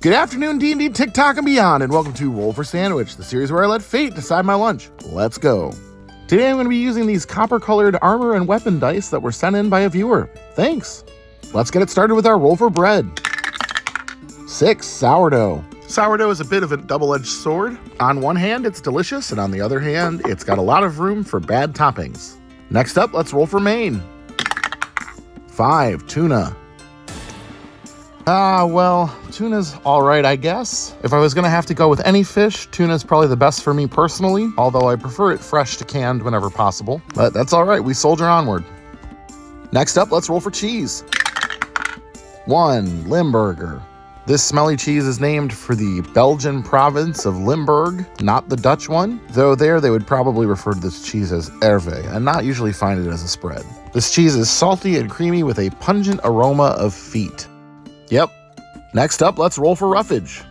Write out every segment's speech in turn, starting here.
Good afternoon, D&D, TikTok, and beyond, and welcome to Roll for Sandwich, the series where I let fate decide my lunch. Let's go. Today I'm going to be using these copper-colored armor and weapon dice that were sent in by a viewer. Thanks. Let's get it started with our roll for bread. 6, sourdough. Sourdough is a bit of a double-edged sword. On one hand, it's delicious, and on the other hand, it's got a lot of room for bad toppings. Next up, let's roll for main. 5, tuna. Well, tuna's all right, I guess. If I was gonna have to go with any fish, tuna's probably the best for me personally, although I prefer it fresh to canned whenever possible. But that's all right, we soldier onward. Next up, let's roll for cheese. 1, Limburger. This smelly cheese is named for the Belgian province of Limburg, not the Dutch one, though there they would probably refer to this cheese as Hervé and not usually find it as a spread. This cheese is salty and creamy with a pungent aroma of feet. Yep. Next up, let's roll for roughage.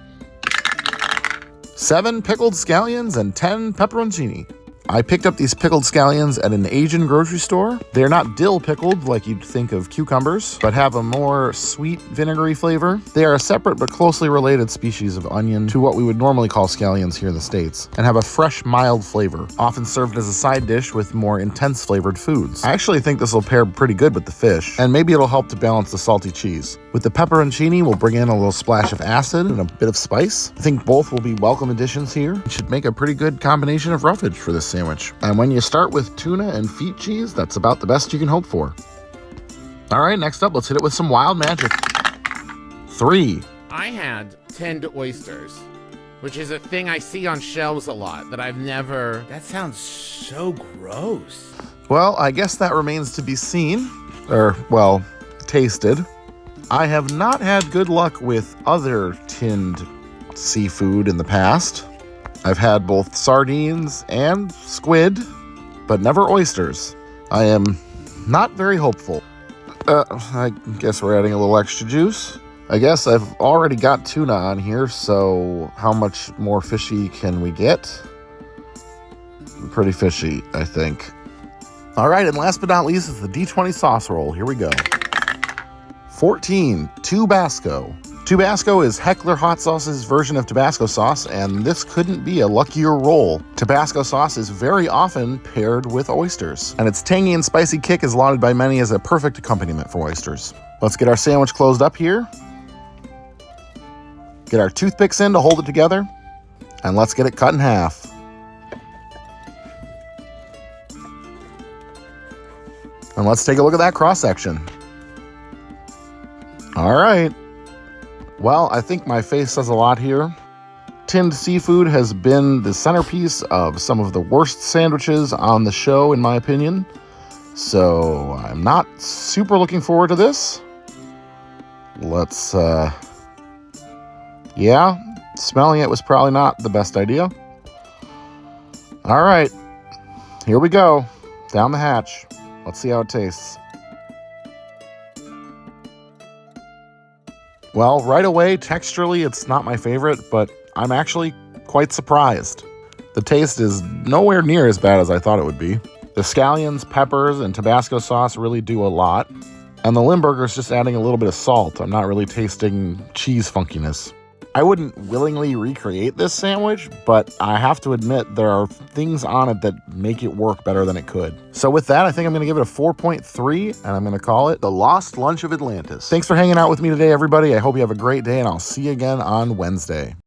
7 pickled scallions and 10 pepperoncini. I picked up these pickled scallions at an Asian grocery store. They're not dill pickled like you'd think of cucumbers, but have a more sweet, vinegary flavor. They are a separate but closely related species of onion to what we would normally call scallions here in the States, and have a fresh, mild flavor, often served as a side dish with more intense flavored foods. I actually think this will pair pretty good with the fish, and maybe it'll help to balance the salty cheese. With the pepperoncini, we'll bring in a little splash of acid and a bit of spice. I think both will be welcome additions here. It should make a pretty good combination of roughage for this sandwich. And when you start with tuna and feet cheese, that's about the best you can hope for. All right, next up, let's hit it with some wild magic. 3. I had tinned oysters, which is a thing I see on shelves a lot that I've never... That sounds so gross. Well, I guess that remains to be seen, or, well, tasted. I have not had good luck with other tinned seafood in the past. I've had both sardines and squid, but never oysters. I am not very hopeful. I guess we're adding a little extra juice. I guess I've already got tuna on here, so how much more fishy can we get? Pretty fishy, I think. All right, and last but not least is the D20 sauce roll. Here we go. 14, Tabasco. Tabasco is Heckler Hot Sauce's version of Tabasco sauce, and this couldn't be a luckier roll. Tabasco sauce is very often paired with oysters, and its tangy and spicy kick is lauded by many as a perfect accompaniment for oysters. Let's get our sandwich closed up here. Get our toothpicks in to hold it together, and let's get it cut in half. And let's take a look at that cross-section. All right. Well, I think my face says a lot here. Tinned seafood has been the centerpiece of some of the worst sandwiches on the show, in my opinion. So I'm not super looking forward to this. Let's, yeah, smelling it was probably not the best idea. All right, here we go. Down the hatch. Let's see how it tastes. Well, right away, texturally, it's not my favorite, but I'm actually quite surprised. The taste is nowhere near as bad as I thought it would be. The scallions, peppers, and Tabasco sauce really do a lot. And the Limburger is just adding a little bit of salt. I'm not really tasting cheese funkiness. I wouldn't willingly recreate this sandwich, but I have to admit there are things on it that make it work better than it could. So with that, I think I'm going to give it a 4.3, and I'm going to call it the Lost Lunch of Atlantis. Thanks for hanging out with me today, everybody. I hope you have a great day, and I'll see you again on Wednesday.